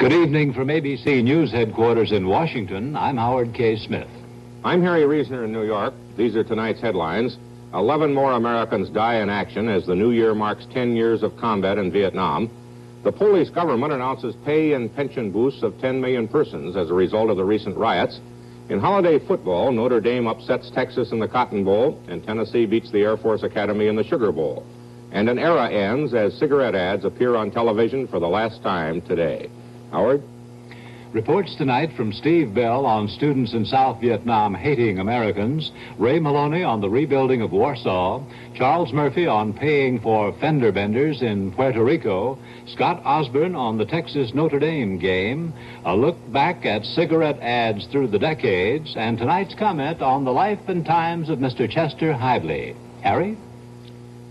Good evening from ABC News headquarters in Washington. I'm Howard K. Smith. I'm Harry Reasoner in New York. These are tonight's headlines. 11 more Americans die in action as the new year marks 10 years of combat in Vietnam. The Polish government announces pay and pension boosts of 10 million persons as a result of the recent riots. In holiday football, Notre Dame upsets Texas in the Cotton Bowl, and Tennessee beats the Air Force Academy in the Sugar Bowl. And an era ends as cigarette ads appear on television for the last time today. Howard? Reports tonight from Steve Bell on students in South Vietnam hating Americans, Ray Maloney on the rebuilding of Warsaw, Charles Murphy on paying for fender benders in Puerto Rico, Scott Osborne on the Texas Notre Dame game, a look back at cigarette ads through the decades, and tonight's comment on the life and times of Mr. Chester Hively. Harry?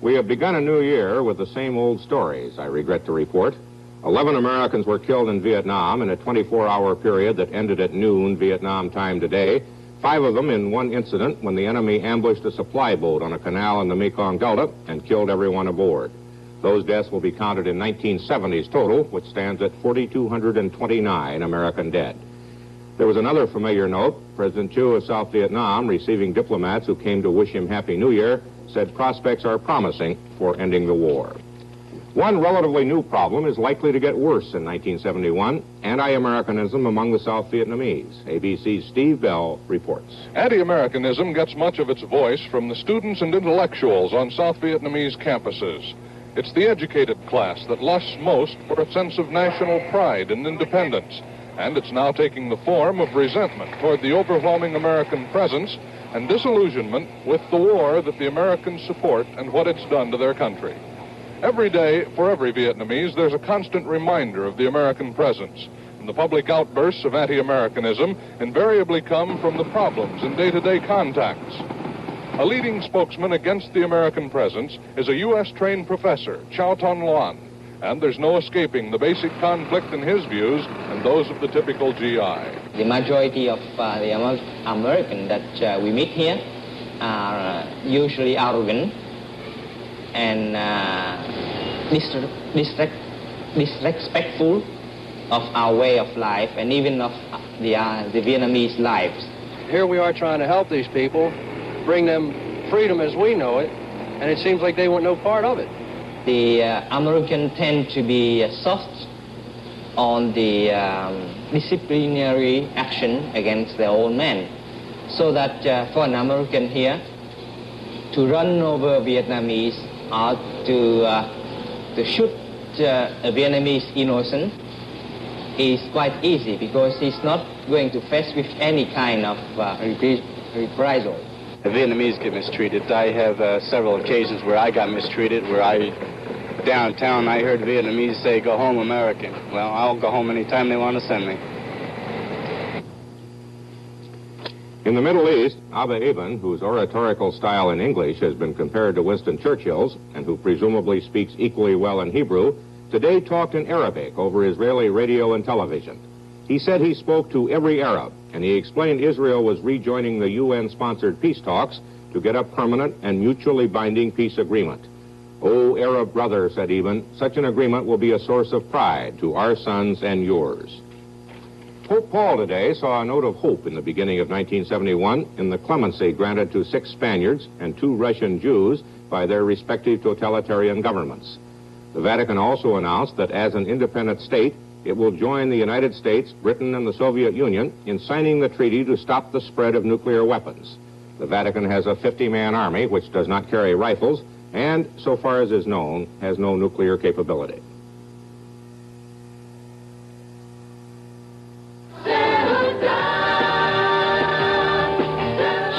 We have begun a new year with the same old stories, I regret to report. 11 Americans were killed in Vietnam in a 24-hour period that ended at noon Vietnam time today. 5 of them in one incident when the enemy ambushed a supply boat on a canal in the Mekong Delta and killed everyone aboard. Those deaths will be counted in 1970's total, which stands at 4,229 American dead. There was another familiar note. President Thieu of South Vietnam, receiving diplomats who came to wish him Happy New Year, said prospects are promising for ending the war. One relatively new problem is likely to get worse in 1971, anti-Americanism among the South Vietnamese. ABC's Steve Bell reports. Anti-Americanism gets much of its voice from the students and intellectuals on South Vietnamese campuses. It's the educated class that lusts most for a sense of national pride and independence, and it's now taking the form of resentment toward the overwhelming American presence and disillusionment with the war that the Americans support and what it's done to their country. Every day, for every Vietnamese, there's a constant reminder of the American presence, and the public outbursts of anti-Americanism invariably come from the problems in day-to-day contacts. A leading spokesman against the American presence is a U.S.-trained professor, Chow Ton Luan, and there's no escaping the basic conflict in his views and those of the typical GI. The majority of the Americans that we meet here are usually arrogant and disrespectful of our way of life and even of the Vietnamese lives. Here we are trying to help these people, bring them freedom as we know it, and it seems like they want no part of it. The Americans tend to be soft on the disciplinary action against their own men, so that for an American here to run over Vietnamese or to shoot a Vietnamese innocent is quite easy because he's not going to face with any kind of reprisal. The Vietnamese get mistreated. I have several occasions where I got mistreated, downtown I heard Vietnamese say, "Go home, American." Well, I'll go home anytime they want to send me. In the Middle East, Abba Eban, whose oratorical style in English has been compared to Winston Churchill's and who presumably speaks equally well in Hebrew, today talked in Arabic over Israeli radio and television. He said he spoke to every Arab, and he explained Israel was rejoining the UN-sponsored peace talks to get a permanent and mutually binding peace agreement. "Oh, Arab brother," said Eban, "such an agreement will be a source of pride to our sons and yours." Pope Paul today saw a note of hope in the beginning of 1971 in the clemency granted to 6 Spaniards and 2 Russian Jews by their respective totalitarian governments. The Vatican also announced that as an independent state, it will join the United States, Britain, and the Soviet Union in signing the treaty to stop the spread of nuclear weapons. The Vatican has a 50-man army which does not carry rifles and, so far as is known, has no nuclear capability.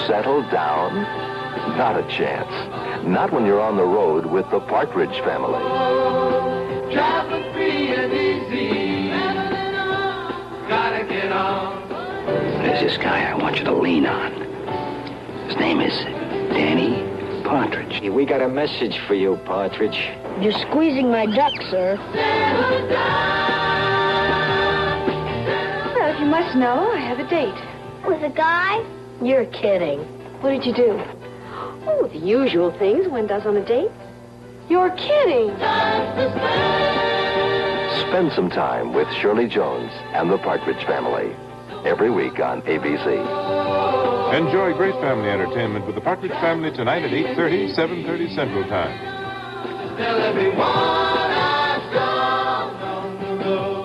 Settle down? Not a chance. Not when you're on the road with the Partridge Family. Travel free and easy. Gotta get on. There's this guy I want you to lean on. His name is Danny Partridge. We got a message for you, Partridge. You're squeezing my duck, sir. Well, if you must know, I have a date. With a guy? You're kidding. What did you do? Oh, the usual things one does on a date. You're kidding. Spend some time with Shirley Jones and the Partridge Family. Every week on ABC. Enjoy great family entertainment with the Partridge Family tonight at 8:30, 7:30 Central Time. Tell everyone I've gone on the road.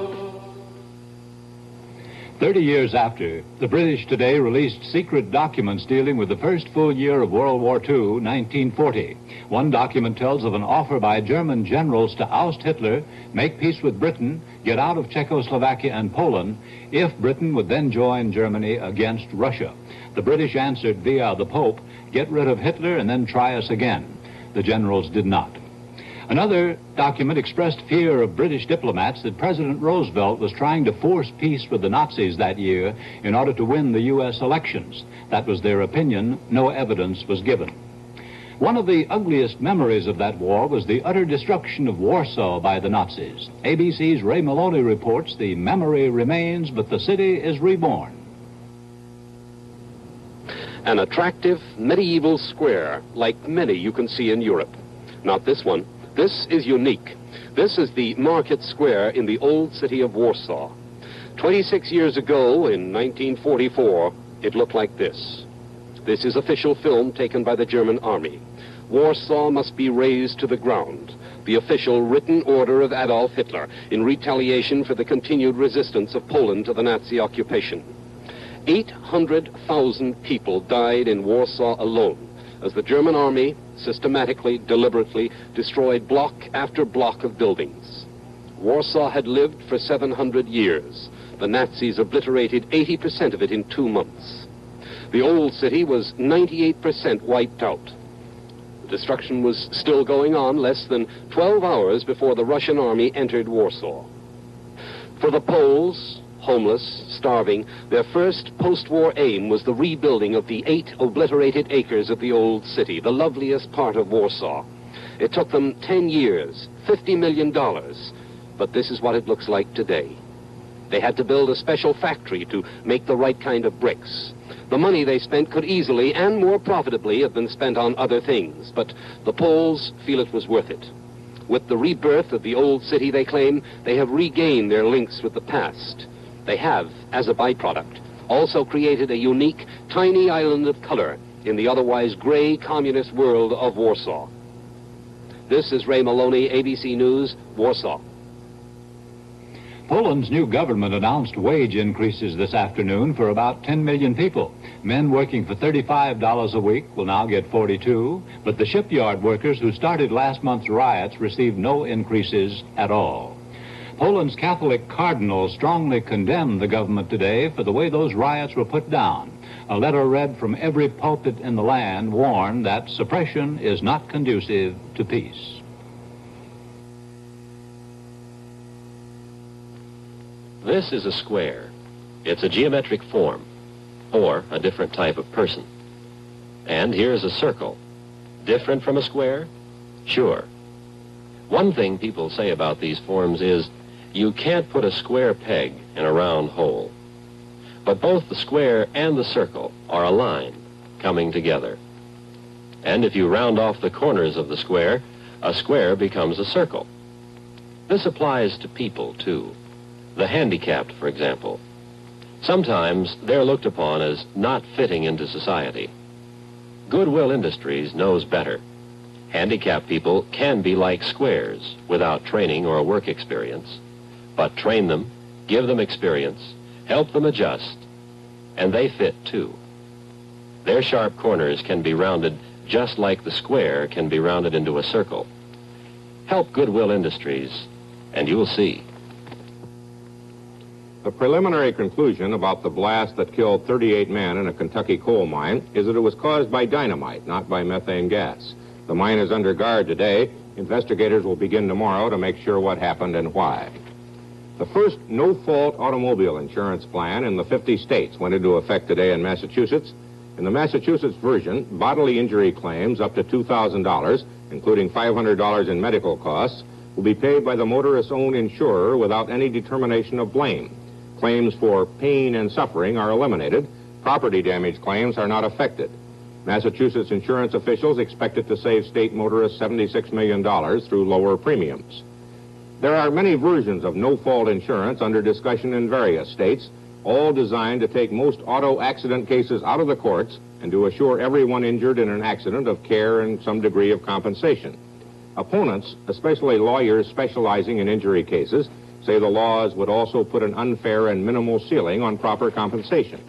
30 years after, the British today released secret documents dealing with the first full year of World War II, 1940. One document tells of an offer by German generals to oust Hitler, make peace with Britain, get out of Czechoslovakia and Poland, if Britain would then join Germany against Russia. The British answered via the Pope, get rid of Hitler and then try us again. The generals did not. Another document expressed fear of British diplomats that President Roosevelt was trying to force peace with the Nazis that year in order to win the U.S. elections. That was their opinion. No evidence was given. One of the ugliest memories of that war was the utter destruction of Warsaw by the Nazis. ABC's Ray Maloney reports the memory remains, but the city is reborn. An attractive medieval square, like many you can see in Europe. Not this one. This is unique. This is the market square in the old city of Warsaw. 26 years ago, in 1944, it looked like this. This is official film taken by the German army. Warsaw must be razed to the ground. The official written order of Adolf Hitler in retaliation for the continued resistance of Poland to the Nazi occupation. 800,000 people died in Warsaw alone as the German army systematically, deliberately destroyed block after block of buildings. Warsaw had lived for 700 years. The Nazis obliterated 80% of it in 2 months. The old city was 98% wiped out. The destruction was still going on less than 12 hours before the Russian army entered Warsaw. For the Poles, homeless, starving, their first post-war aim was the rebuilding of the 8 obliterated acres of the old city, the loveliest part of Warsaw. It took them 10 years, $50 million, but this is what it looks like today. They had to build a special factory to make the right kind of bricks. The money they spent could easily and more profitably have been spent on other things, but the Poles feel it was worth it. With the rebirth of the old city, they claim, they have regained their links with the past. They have, as a byproduct, also created a unique, tiny island of color in the otherwise gray communist world of Warsaw. This is Ray Maloney, ABC News, Warsaw. Poland's new government announced wage increases this afternoon for about 10 million people. Men working for $35 a week will now get $42, but the shipyard workers who started last month's riots received no increases at all. Poland's Catholic cardinals strongly condemned the government today for the way those riots were put down. A letter read from every pulpit in the land warned that suppression is not conducive to peace. This is a square. It's a geometric form, or a different type of person. And here's a circle. Different from a square? Sure. One thing people say about these forms is, you can't put a square peg in a round hole. But both the square and the circle are a line coming together. And if you round off the corners of the square, a square becomes a circle. This applies to people, too. The handicapped, for example. Sometimes they're looked upon as not fitting into society. Goodwill Industries knows better. Handicapped people can be like squares without training or work experience. But train them, give them experience, help them adjust, and they fit too. Their sharp corners can be rounded just like the square can be rounded into a circle. Help Goodwill Industries, and you'll see. The preliminary conclusion about the blast that killed 38 men in a Kentucky coal mine is that it was caused by dynamite, not by methane gas. The mine is under guard today. Investigators will begin tomorrow to make sure what happened and why. The first no-fault automobile insurance plan in the 50 states went into effect today in Massachusetts. In the Massachusetts version, bodily injury claims up to $2,000, including $500 in medical costs, will be paid by the motorist's own insurer without any determination of blame. Claims for pain and suffering are eliminated. Property damage claims are not affected. Massachusetts insurance officials expect it to save state motorists $76 million through lower premiums. There are many versions of no-fault insurance under discussion in various states, all designed to take most auto accident cases out of the courts and to assure everyone injured in an accident of care and some degree of compensation. Opponents, especially lawyers specializing in injury cases, say the laws would also put an unfair and minimal ceiling on proper compensation.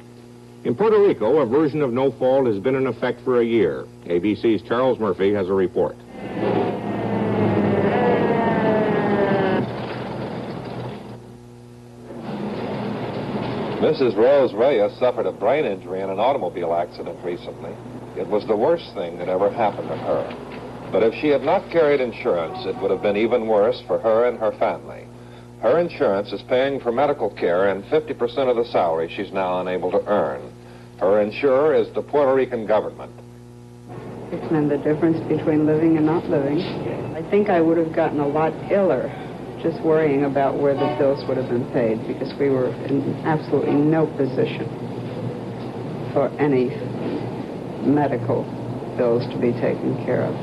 In Puerto Rico, a version of no fault has been in effect for a year. ABC's Charles Murphy has a report. Mrs. Rose Reyes suffered a brain injury in an automobile accident recently. It was the worst thing that ever happened to her. But if she had not carried insurance, it would have been even worse for her and her family. Her insurance is paying for medical care and 50% of the salary she's now unable to earn. Her insurer is the Puerto Rican government. It's meant the difference between living and not living. I think I would have gotten a lot iller just worrying about where the bills would have been paid, because we were in absolutely no position for any medical bills to be taken care of.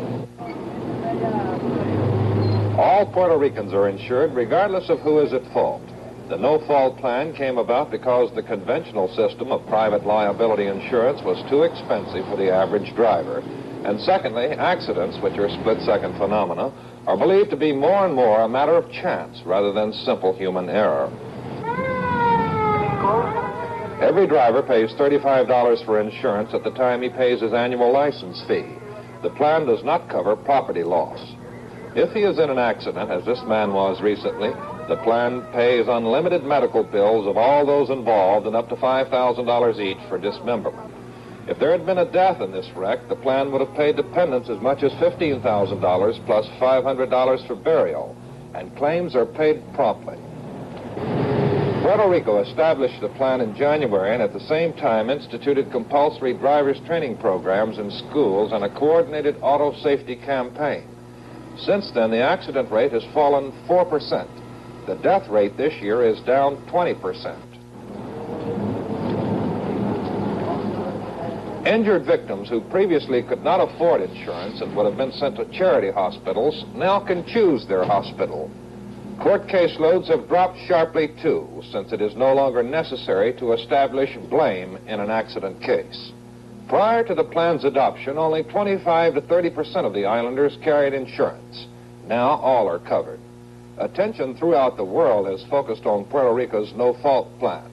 All Puerto Ricans are insured regardless of who is at fault. The no-fault plan came about because the conventional system of private liability insurance was too expensive for the average driver. And secondly, accidents, which are split-second phenomena, are believed to be more and more a matter of chance rather than simple human error. Every driver pays $35 for insurance at the time he pays his annual license fee. The plan does not cover property loss. If he is in an accident, as this man was recently, the plan pays unlimited medical bills of all those involved and up to $5,000 each for dismemberment. If there had been a death in this wreck, the plan would have paid dependents as much as $15,000 plus $500 for burial, and claims are paid promptly. Puerto Rico established the plan in January and at the same time instituted compulsory driver's training programs in schools and a coordinated auto safety campaign. Since then, the accident rate has fallen 4%. The death rate this year is down 20%. Injured victims who previously could not afford insurance and would have been sent to charity hospitals now can choose their hospital. Court caseloads have dropped sharply, too, since it is no longer necessary to establish blame in an accident case. Prior to the plan's adoption, only 25 to 30% of the islanders carried insurance. Now all are covered. Attention throughout the world is focused on Puerto Rico's no-fault plan.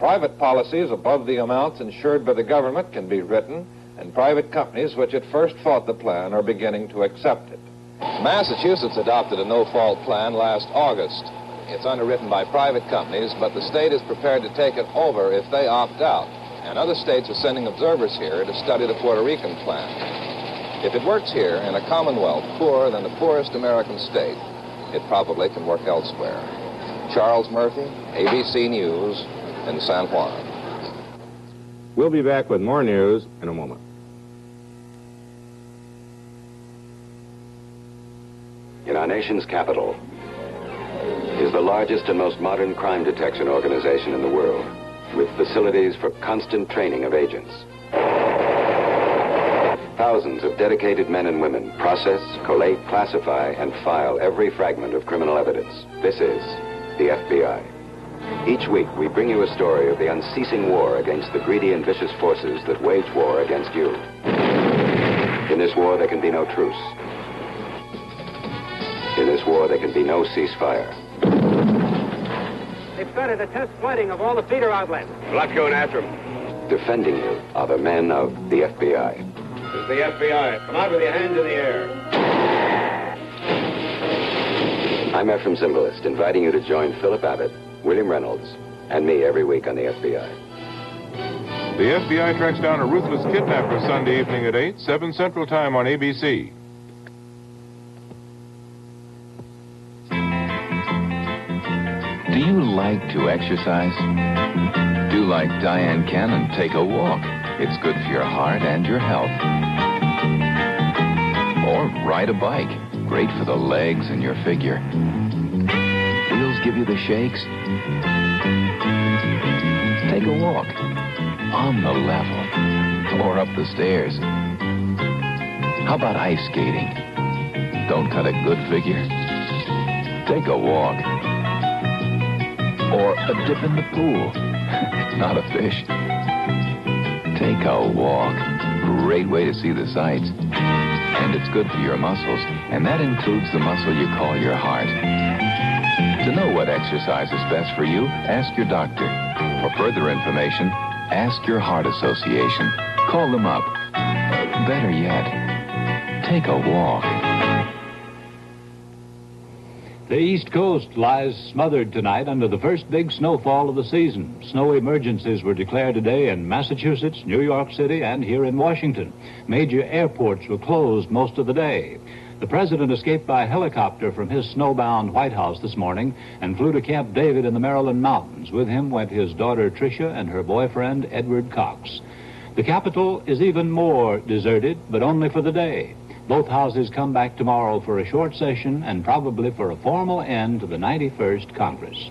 Private policies above the amounts insured by the government can be written, and private companies which at first fought the plan are beginning to accept it. Massachusetts adopted a no-fault plan last August. It's underwritten by private companies, but the state is prepared to take it over if they opt out, and other states are sending observers here to study the Puerto Rican plan. If it works here in a commonwealth poorer than the poorest American state, it probably can work elsewhere. Charles Murphy, ABC News, in San Juan. We'll be back with more news in a moment. In our nation's capital is the largest and most modern crime detection organization in the world, with facilities for constant training of agents. Thousands of dedicated men and women process, collate, classify, and file every fragment of criminal evidence. This is the FBI. Each week, we bring you a story of the unceasing war against the greedy and vicious forces that wage war against you. In this war, there can be no truce. In this war, there can be no ceasefire. They've started a test flooding of all the feeder outlets. Let's go after them. Defending you are the men of the FBI. This is the FBI. Come out with your hands in the air. I'm Ephraim Zimbalist, inviting you to join Philip Abbott, William Reynolds, and me every week on the FBI. The FBI tracks down a ruthless kidnapper Sunday evening at 8, 7 Central Time on ABC. Do you like to exercise? Do like Diane Cannon, take a walk. It's good for your heart and your health. Or ride a bike. Great for the legs and your figure. Wheels give you the shakes. Take a walk. On the level. Or up the stairs. How about ice skating? Don't cut a good figure? Take a walk. Or a dip in the pool. Not a fish. Take a walk. Great way to see the sights. And it's good for your muscles, and that includes the muscle you call your heart. To know what exercise is best for you, ask your doctor. For further information, ask your heart association. Call them up. Better yet, take a walk. The East Coast lies smothered tonight under the first big snowfall of the season. Snow emergencies were declared today in Massachusetts, New York City, and here in Washington. Major airports were closed most of the day. The president escaped by helicopter from his snowbound White House this morning and flew to Camp David in the Maryland mountains. With him went his daughter Tricia and her boyfriend Edward Cox. The Capitol is even more deserted, but only for the day. Both houses come back tomorrow for a short session and probably for a formal end to the 91st Congress.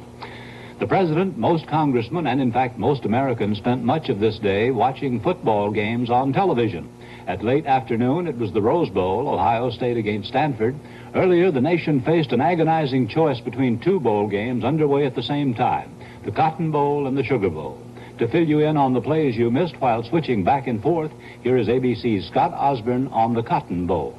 The president, most congressmen, and in fact most Americans spent much of this day watching football games on television. At late afternoon, it was the Rose Bowl, Ohio State against Stanford. Earlier, the nation faced an agonizing choice between two bowl games underway at the same time, the Cotton Bowl and the Sugar Bowl. To fill you in on the plays you missed while switching back and forth, here is ABC's Scott Osborne on the Cotton Bowl.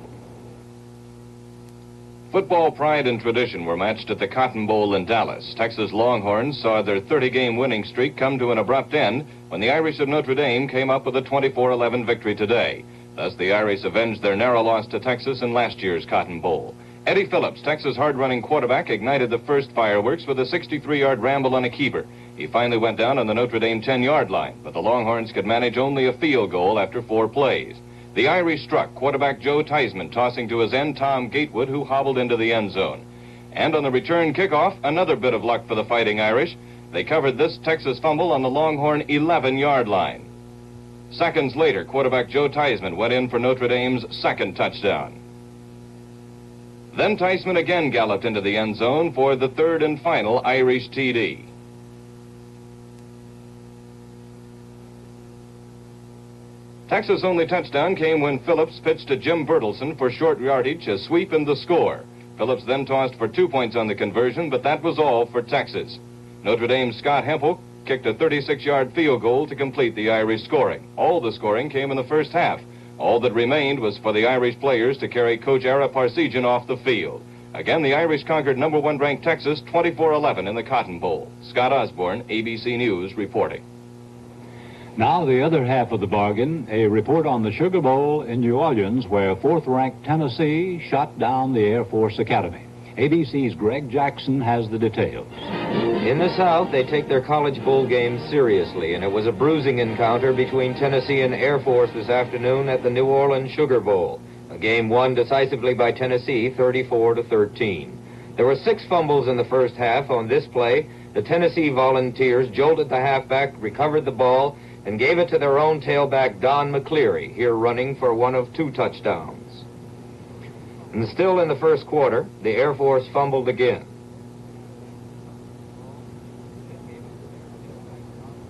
Football pride and tradition were matched at the Cotton Bowl in Dallas. Texas Longhorns saw their 30-game winning streak come to an abrupt end when the Irish of Notre Dame came up with a 24-11 victory today. Thus, the Irish avenged their narrow loss to Texas in last year's Cotton Bowl. Eddie Phillips, Texas hard-running quarterback, ignited the first fireworks with a 63-yard ramble on a keeper. He finally went down on the Notre Dame 10-yard line, but the Longhorns could manage only a field goal after 4 plays. The Irish struck, quarterback Joe Theismann tossing to his end Tom Gatewood, who hobbled into the end zone. And on the return kickoff, another bit of luck for the Fighting Irish. They covered this Texas fumble on the Longhorn 11-yard line. Seconds later, quarterback Joe Theismann went in for Notre Dame's second touchdown. Then Theismann again galloped into the end zone for the third and final Irish TD. Texas' only touchdown came when Phillips pitched to Jim Bertelsen for short yardage, a sweep and the score. Phillips then tossed for 2 points on the conversion, but that was all for Texas. Notre Dame's Scott Hempel kicked a 36-yard field goal to complete the Irish scoring. All the scoring came in the first half. All that remained was for the Irish players to carry Coach Ara Parsegian off the field. Again, the Irish conquered number 1 ranked Texas 24-11 in the Cotton Bowl. Scott Osborne, ABC News, reporting. Now the other half of the bargain, a report on the Sugar Bowl in New Orleans, where 4th-ranked Tennessee shot down the Air Force Academy. ABC's Greg Jackson has the details. In the South, they take their college bowl games seriously, and it was a bruising encounter between Tennessee and Air Force this afternoon at the New Orleans Sugar Bowl, a game won decisively by Tennessee 34-13. There were 6 fumbles in the first half. On this play, the Tennessee Volunteers jolted the halfback, recovered the ball, and gave it to their own tailback, Don McCleary, here running for one of 2 touchdowns. And still in the first quarter, the Air Force fumbled again.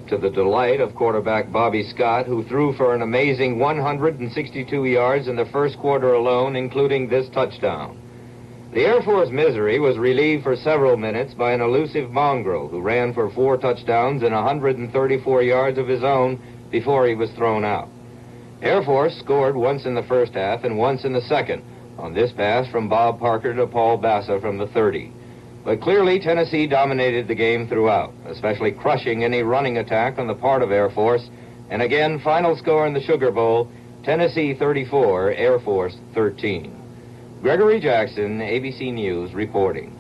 To the delight of quarterback Bobby Scott, who threw for an amazing 162 yards in the first quarter alone, including this touchdown. The Air Force misery was relieved for several minutes by an elusive mongrel who ran for 4 touchdowns and 134 yards of his own before he was thrown out. Air Force scored once in the first half and once in the second on this pass from Bob Parker to Paul Bassa from the 30. But clearly Tennessee dominated the game throughout, especially crushing any running attack on the part of Air Force. And again, final score in the Sugar Bowl, Tennessee 34, Air Force 13. Gregory Jackson, ABC News, reporting.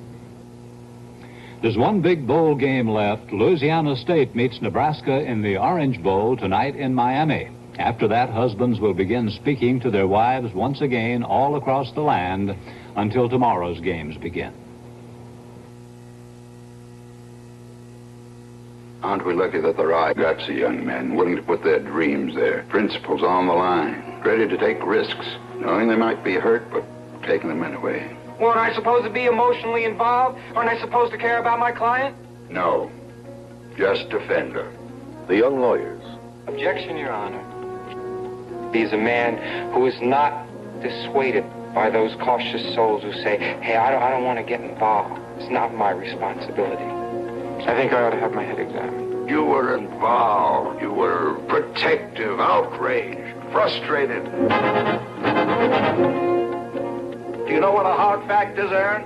There's one big bowl game left. Louisiana State meets Nebraska in the Orange Bowl tonight in Miami. After that, husbands will begin speaking to their wives once again all across the land until tomorrow's games begin. Aren't we lucky that there are gutsy young men willing to put their dreams, their principles on the line, ready to take risks, knowing they might be hurt, but taking them anyway. Well, aren't I supposed to be emotionally involved? Aren't I supposed to care about my client? No. Just defend her. The young lawyers. Objection, Your Honor. He's a man who is not dissuaded by those cautious souls who say, hey, I don't want to get involved. It's not my responsibility. I think I ought to have my head examined. You were involved. You were protective, outraged, frustrated. Do you know what a hard fact is, Aaron?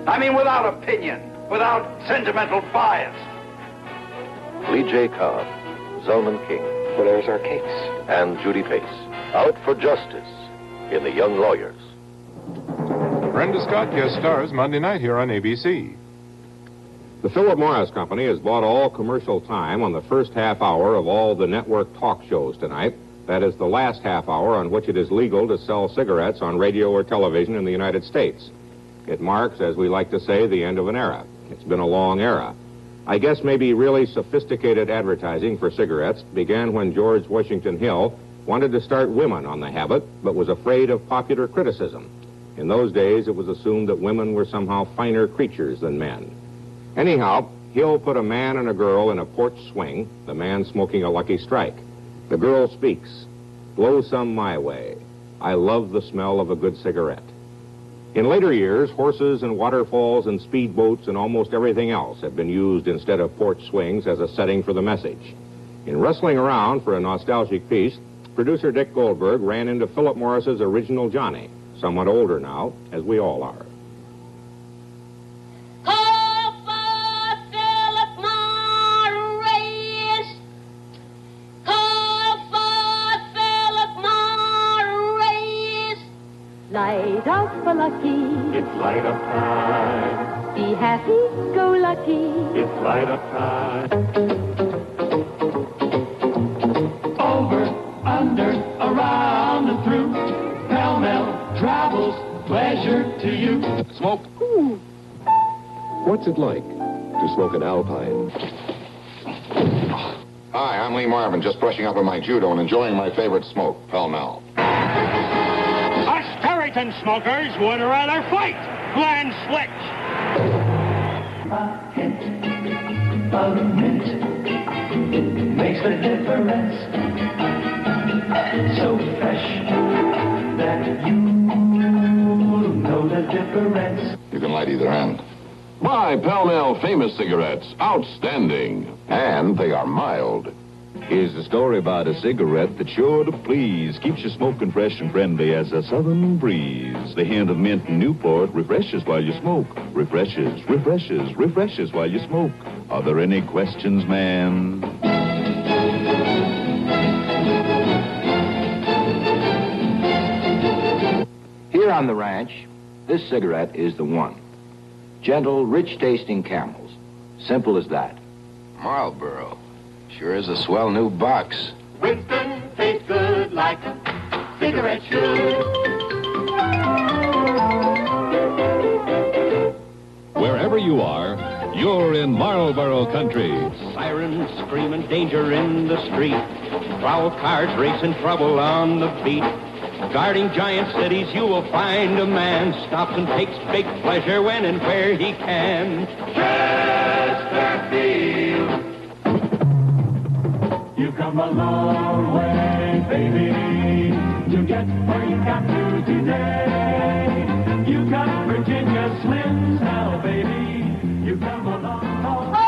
I mean, without opinion, without sentimental bias. Lee J. Cobb, Zelman King. Well, there's our case. And Judy Pace. Out for justice in The Young Lawyers. Brenda Scott guest stars Monday night here on ABC. The Philip Morris Company has bought all commercial time on the first half hour of all the network talk shows tonight. That is the last half hour on which it is legal to sell cigarettes on radio or television in the United States. It marks, as we like to say, the end of an era. It's been a long era. I guess maybe really sophisticated advertising for cigarettes began when George Washington Hill wanted to start women on the habit, but was afraid of popular criticism. In those days, it was assumed that women were somehow finer creatures than men. Anyhow, Hill put a man and a girl in a porch swing, the man smoking a Lucky Strike. The girl speaks, "Blow some my way. I love the smell of a good cigarette." In later years, horses and waterfalls and speedboats and almost everything else have been used instead of porch swings as a setting for the message. In rustling around for a nostalgic piece, producer Dick Goldberg ran into Philip Morris's original Johnny, somewhat older now, as we all are. Light up for lucky. It's light up time. Be happy, go lucky. It's light up time. Over, under, around and through. Pell-mell travels, pleasure to you. Smoke. Ooh. What's it like to smoke an Alpine? Hi, I'm Lee Marvin, just brushing up on my judo and enjoying my favorite smoke, Pell-mell. Tarleton smokers would rather fight than switch. A hint of mint makes the difference. So fresh that you know the difference. You can light either end. Buy Pell-mell Famous cigarettes. Outstanding. And they are mild. Here's a story about a cigarette that's sure to please. Keeps you smoking fresh and friendly as a southern breeze. The hint of mint and Newport refreshes while you smoke. Refreshes, refreshes, refreshes while you smoke. Are there any questions, man? Here on the ranch, this cigarette is the one. Gentle, rich-tasting Camels. Simple as that. Marlboro. Sure is a swell new box. Winston tastes good like a cigarette should. Wherever you are, you're in Marlboro country. Sirens screaming danger in the street. Prowl cars racing trouble on the beat. Guarding giant cities, you will find a man stops and takes big pleasure when and where he can. Chesterfield. You've come a long way, baby, to get where you got to today. You got Virginia Slims now, baby. You've come a long way.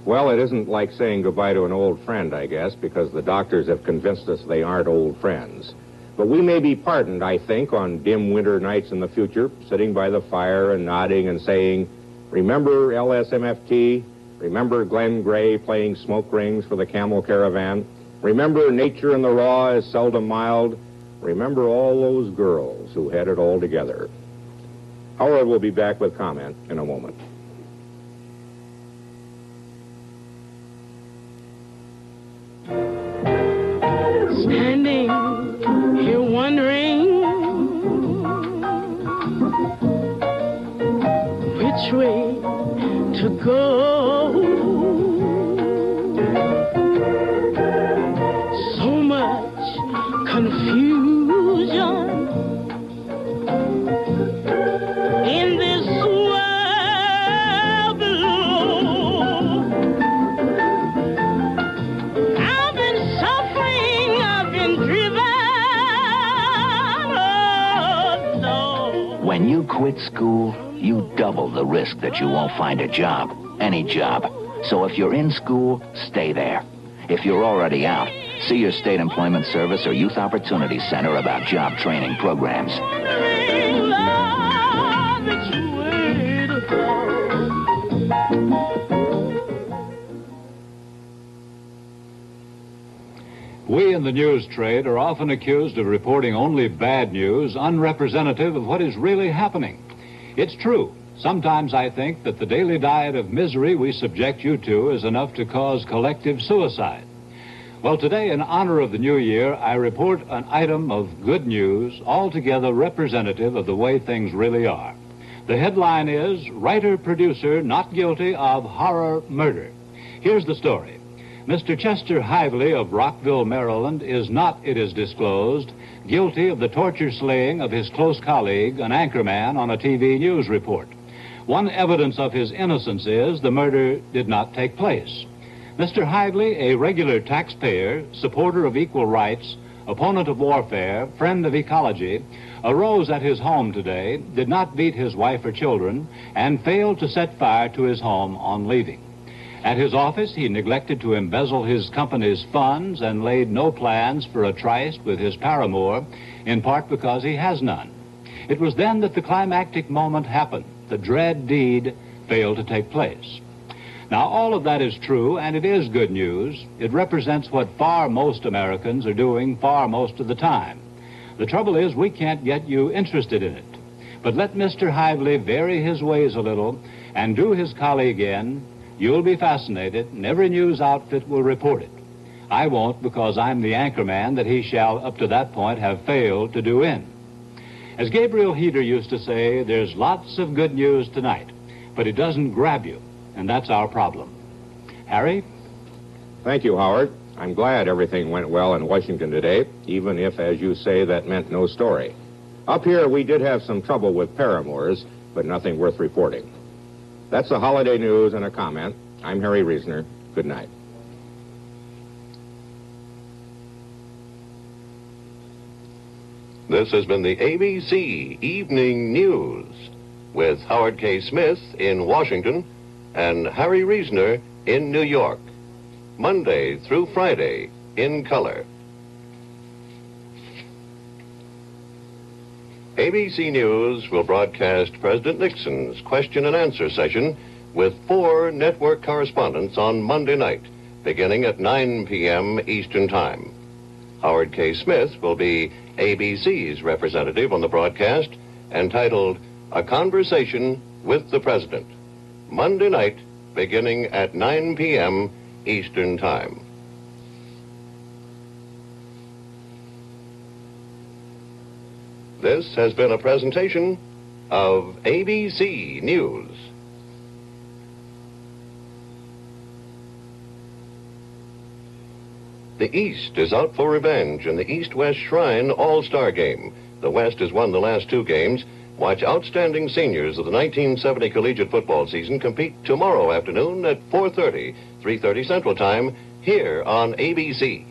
Well, it isn't like saying goodbye to an old friend, I guess, because the doctors have convinced us they aren't old friends. But we may be pardoned, I think, on dim winter nights in the future, sitting by the fire and nodding and saying, remember LSMFT? Remember Glenn Gray playing smoke rings for the Camel Caravan? Remember nature in the raw is seldom mild? Remember all those girls who had it all together? Howard will be back with comment in a moment. Standing here wondering which way to go. So much confusion in this world. quit school, you double the risk that you won't find a job, any job. So if you're in school, stay there. If you're already out, see your state employment service or youth opportunity center about job training programs. We in the news trade are often accused of reporting only bad news, unrepresentative of what is really happening. It's true. Sometimes I think that the daily diet of misery we subject you to is enough to cause collective suicide. Well, today, in honor of the new year, I report an item of good news altogether representative of the way things really are. The headline is, Writer-Producer Not Guilty of Horror Murder. Here's the story. Mr. Chester Hively of Rockville, Maryland, is not, it is disclosed, guilty of the torture slaying of his close colleague, an anchorman on a TV news report. One evidence of his innocence is the murder did not take place. Mr. Hively, a regular taxpayer, supporter of equal rights, opponent of warfare, friend of ecology, arose at his home today, did not beat his wife or children, and failed to set fire to his home on leaving. At his office, he neglected to embezzle his company's funds and laid no plans for a tryst with his paramour, in part because he has none. It was then that the climactic moment happened. The dread deed failed to take place. Now, all of that is true, and it is good news. It represents what far most Americans are doing far most of the time. The trouble is we can't get you interested in it. But let Mr. Hively vary his ways a little and do his colleague in. You'll be fascinated, and every news outfit will report it. I won't, because I'm the anchorman that he shall, up to that point, have failed to do in. As Gabriel Heater used to say, there's lots of good news tonight, but it doesn't grab you, and that's our problem. Harry? Thank you, Howard. I'm glad everything went well in Washington today, even if, as you say, that meant no story. Up here, we did have some trouble with paramours, but nothing worth reporting. That's the holiday news and a comment. I'm Harry Reasoner. Good night. This has been the ABC Evening News with Howard K. Smith in Washington and Harry Reasoner in New York. Monday through Friday in color. ABC News will broadcast President Nixon's question and answer session with 4 network correspondents on Monday night, beginning at 9 p.m. Eastern Time. Howard K. Smith will be ABC's representative on the broadcast, entitled A Conversation with the President. Monday night, beginning at 9 p.m. Eastern Time. This has been a presentation of ABC News. The East is out for revenge in the East-West Shrine All-Star Game. The West has won the last 2 games. Watch outstanding seniors of the 1970 collegiate football season compete tomorrow afternoon at 4:30, 3:30 Central Time, here on ABC.